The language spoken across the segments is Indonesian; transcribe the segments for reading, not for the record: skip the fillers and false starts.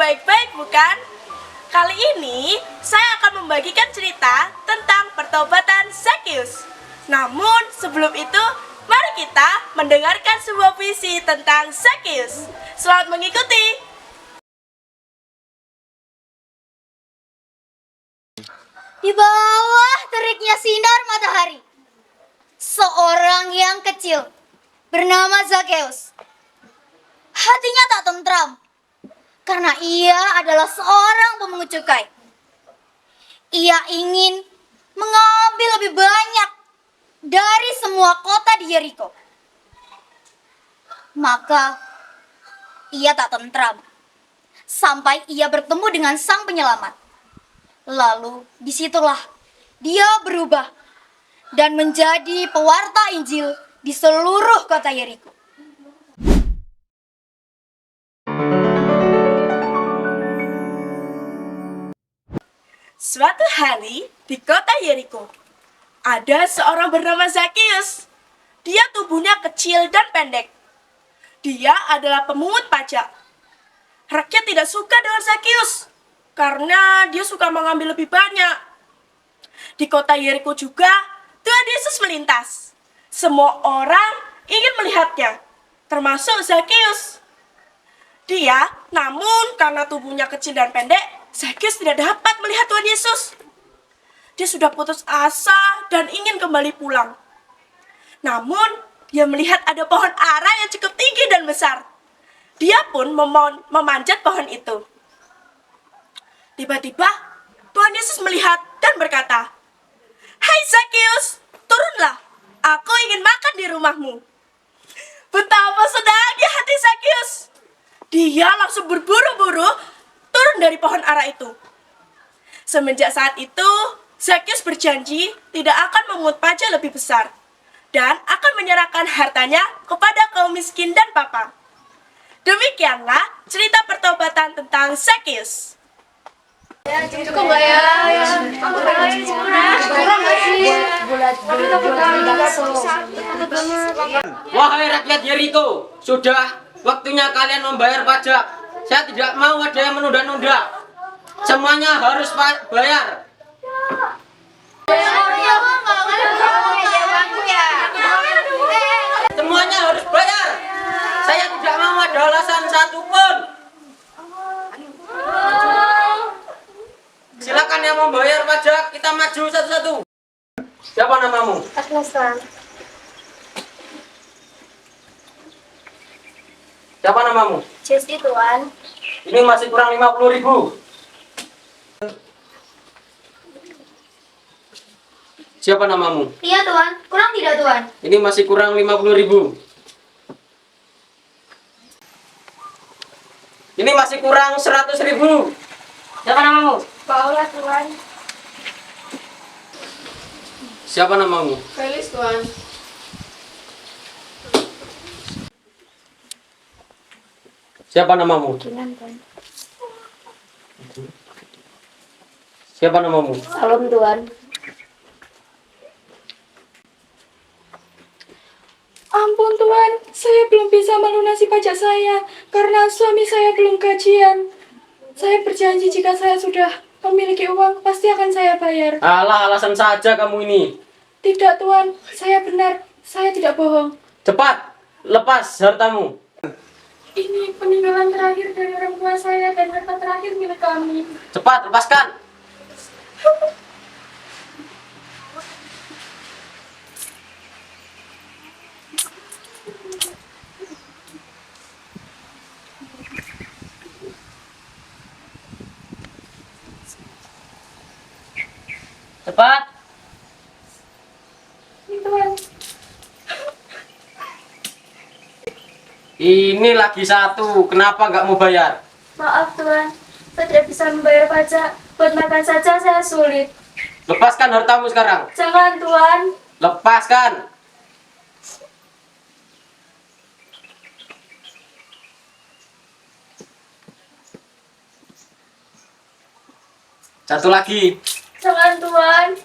baik-baik bukan? Kali ini saya akan membagikan cerita tentang pertobatan Zakheus. Namun sebelum itu, mari kita mendengarkan sebuah puisi tentang Zakheus. Selamat mengikuti. Di bawah teriknya sinar matahari, seorang yang kecil bernama Zakheus. Hatinya tak tentram karena ia adalah seorang pemungut cukai. Ia ingin mengambil lebih banyak dari semua kota di Yeriko. Maka ia tak tentram sampai ia bertemu dengan sang penyelamat. Lalu disitulah dia berubah dan menjadi pewarta Injil di seluruh kota Yeriko. Suatu hari di kota Yeriko, ada seorang bernama Zakheus. Dia tubuhnya kecil dan pendek. Dia adalah pemungut pajak. Rakyat tidak suka dengan Zakheus karena dia suka mengambil lebih banyak. Di kota Yeriko juga, Tuhan Yesus melintas. Semua orang ingin melihatnya, termasuk Zakheus. Namun karena tubuhnya kecil dan pendek, Zakheus tidak dapat melihat Tuhan Yesus. Dia sudah putus asa dan ingin kembali pulang. Namun, dia melihat ada pohon ara yang cukup tinggi dan besar. Dia pun memanjat pohon itu. Tiba-tiba, Tuhan Yesus melihat dan berkata, "Hai Zakheus, turunlah. Aku ingin makan di rumahmu." Betapa senangnya hati Zakheus. Dia langsung berburu-buru turun dari pohon ara itu. Semenjak saat itu, Zakheus berjanji tidak akan memungut pajak lebih besar dan akan menyerahkan hartanya kepada kaum miskin dan papa. Demikianlah cerita pertobatan tentang Zakheus. Cukup nggak ya? Kurang nggak sih? Wahai rakyat Yeriko, sudah waktunya kalian membayar pajak. Saya tidak mau ada yang menunda-nunda. Semuanya harus bayar. Semuanya harus bayar. Saya tidak mau ada alasan satupun. Silakan yang membayar pajak, kita maju satu-satu. Siapa namamu? Agnes, Tuan. Siapa namamu? Jesse, Tuan. Ini masih kurang 50.000. Siapa namamu? Iya, Tuan. Kurang tidak, Tuan? Ini masih kurang 50.000. Ini masih kurang 100.000. Siapa namamu? Paula, Tuan. Siapa namamu? Felis, Tuan. Siapa namamu? Kinan, Tuan. Siapa namamu? Salam, Tuan. Ampun, Tuan. Saya belum bisa melunasi pajak saya karena suami saya belum gajian. Saya berjanji jika saya sudah memiliki uang, pasti akan saya bayar. Alah, alasan saja kamu ini. Tidak, Tuan. Saya benar. Saya tidak bohong. Cepat, lepas hartamu. Ini peninggalan terakhir dari orang tua saya dan harta terakhir milik kami. Cepat, lepaskan. Cepat. Ini, Tuan. Ini lagi satu, kenapa nggak mau bayar? Maaf, Tuan. Saya tidak bisa membayar pajak. Buat makan saja saya sulit. Lepaskan hartamu sekarang. Jangan, Tuan. Lepaskan. Satu lagi. Jangan, Tuan.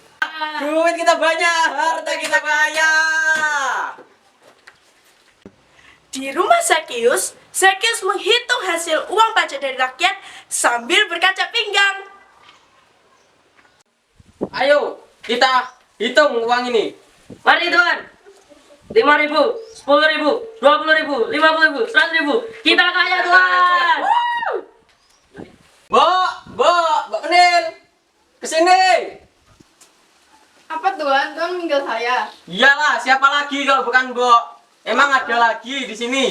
Duit kita banyak, harta kita banyak. Di rumah Zakheus, Zakius menghitung hasil uang pajak dari rakyat sambil berkaca pinggang. Ayo, kita hitung uang ini. Mari Tuan. 5.000, 10.000, 20.000, 50.000, 100.000. Kita kaya Tuan. Mbok Kenil. Kesini. Apa Tuan? Tuan manggil saya. Iyalah, siapa lagi kalau bukan Mbok? Emang ada lagi di sini?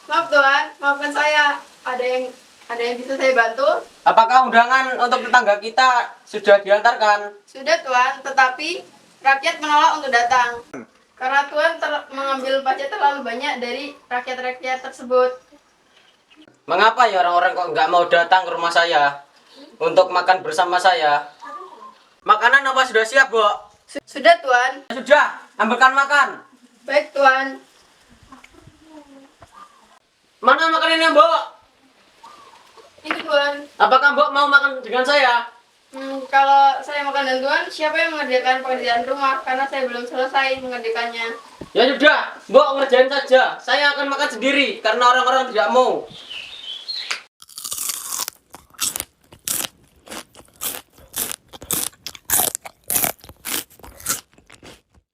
Maaf Tuan, maafkan saya. Ada yang bisa saya bantu? Apakah undangan untuk tetangga kita sudah diantarkan? Sudah Tuan, tetapi rakyat menolak untuk datang. Karena Tuan mengambil pajak terlalu banyak dari rakyat-rakyat tersebut. Mengapa ya orang-orang kok nggak mau datang ke rumah saya untuk makan bersama saya? Makanan apa sudah siap, Mbok? Sudah Tuan. Sudah, ambilkan makan. Baik Tuan. Mana makanannya, Mbok? Ini Tuan. Apakah Mbok mau makan dengan saya? Kalau saya makan dengan Tuan, siapa yang mengerjakan pekerjaan rumah? Karena saya belum selesai mengerjakannya. Ya sudah, Mbok ngerjain saja. Saya akan makan sendiri karena orang-orang tidak mau.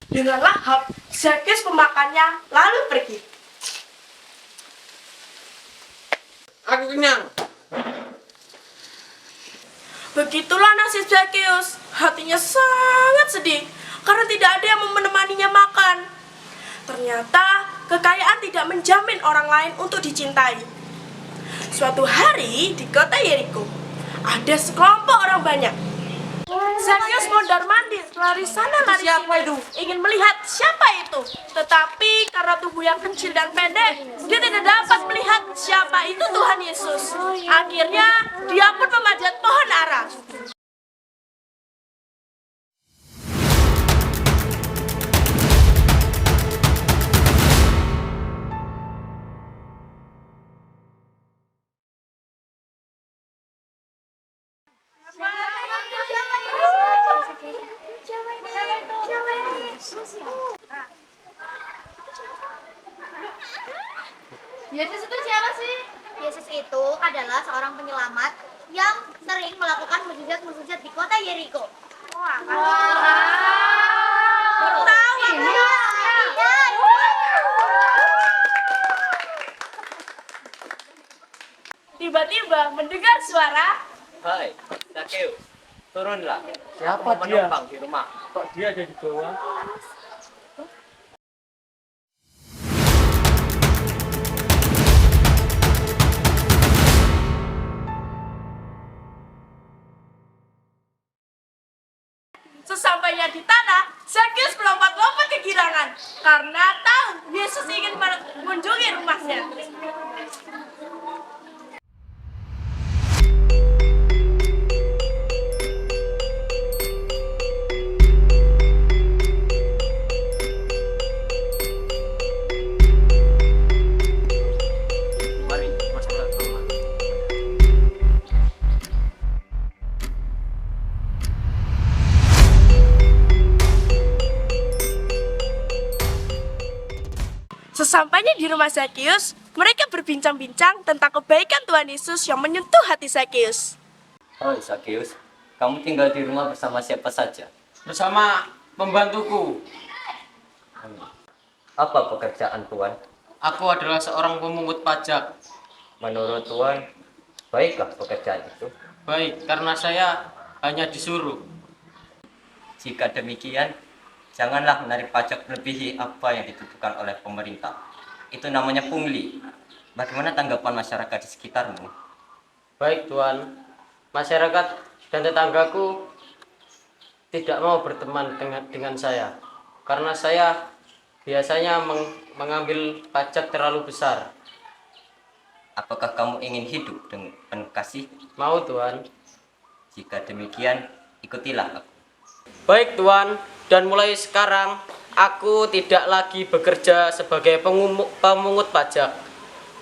Dengan lahap, Zakius memakannya lalu pergi. Aku kenyang. Begitulah nasib Zakius. Hatinya sangat sedih karena tidak ada yang menemaninya makan. Ternyata kekayaan tidak menjamin orang lain untuk dicintai. Suatu hari di kota Yeriko, ada sekelompok orang banyak. Zakius mondar-mandir, lari sana lari sini, ingin melihat siapa itu. Tetapi karena tubuh yang kecil dan pendek, dia tidak dapat melihat siapa itu Tuhan Yesus. Akhirnya dia pun memanjat pohon ara. Yesus itu siapa sih? Yesus itu adalah seorang penyelamat yang sering melakukan mukjizat-mukjizat di kota Yeriko. Baru tahu aku. Tiba-tiba mendengar suara. Hai, Zakius. Turunlah. Siapa Mau dia? menumpang di rumah. Kok dia ada di bawah? Sesampainya di tanah, Zakius melompat-lompat kegirangan karena tahu Yesus ingin mengunjungi rumahnya. Mari, masuklah ke rumah. Sesampainya di rumah Zakius, mereka berbincang-bincang tentang kebaikan Tuhan Yesus yang menyentuh hati Zakius. Hai, Zakius. Kamu tinggal di rumah bersama siapa saja? Bersama pembantuku. Apa pekerjaan Tuan? Aku adalah seorang pemungut pajak. Menurut Tuan, baikkah pekerjaan itu? Baik, karena saya hanya disuruh. Jika demikian, janganlah menarik pajak melebihi apa yang ditentukan oleh pemerintah. Itu namanya pungli. Bagaimana tanggapan masyarakat di sekitarmu? Baik, Tuan. Masyarakat dan tetanggaku tidak mau berteman dengan saya karena saya biasanya mengambil pajak terlalu besar. Apakah kamu ingin hidup dengan penuh kasih? Mau, Tuan. Jika demikian, ikutilah aku. Baik, Tuan. Dan mulai sekarang aku tidak lagi bekerja sebagai pemungut pajak.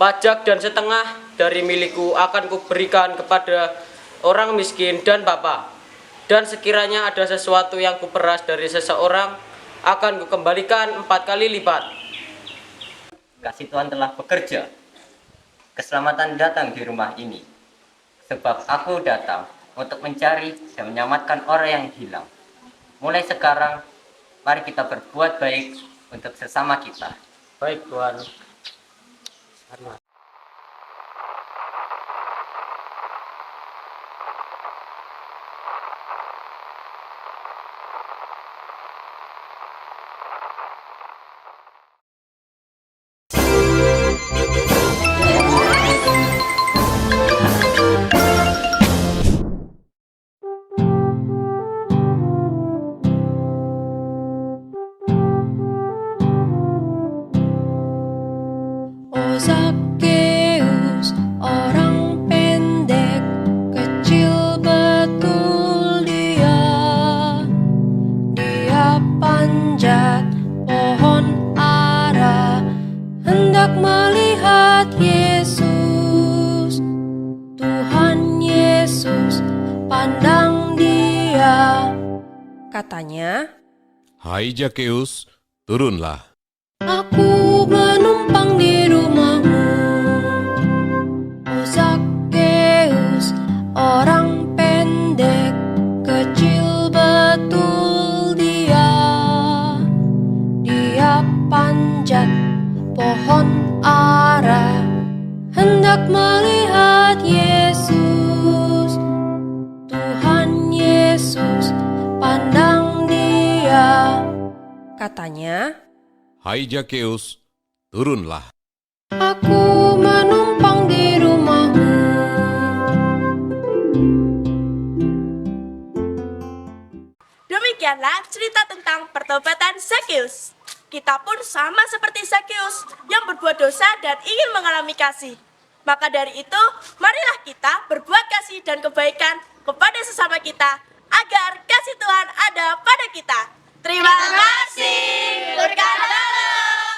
Pajak dan setengah dari milikku akan kuberikan kepada orang miskin dan papa. Dan sekiranya ada sesuatu yang kuperas dari seseorang, akan kukembalikan 4 kali lipat. Kasih Tuhan telah bekerja. keselamatan datang di rumah ini. Sebab aku datang untuk mencari dan menyelamatkan orang yang hilang. Mulai sekarang, mari kita berbuat baik untuk sesama kita. Baik, Tuhan. Oh Zakheus, orang pendek, kecil betul dia. Dia panjat pohon ara, hendak melihat Yesus. Tuhan Yesus pandang dia. Katanya, Hai Zakheus, turunlah. aku menumpang di rumahmu. Oh Zakheus, orang pendek, kecil betul dia. Dia panjat pohon ara, hendak melihat Yesus. Tuhan Yesus pandang dia. Katanya, Hai Zakheus, turunlah. aku menumpang di rumahmu. Demikianlah cerita tentang pertobatan Zakheus. Kita pun sama seperti Zakheus yang berbuat dosa dan ingin mengalami kasih. Maka dari itu, marilah kita berbuat kasih dan kebaikan kepada sesama kita agar kasih Tuhan ada pada kita. Terima kasih. Berkat dalam.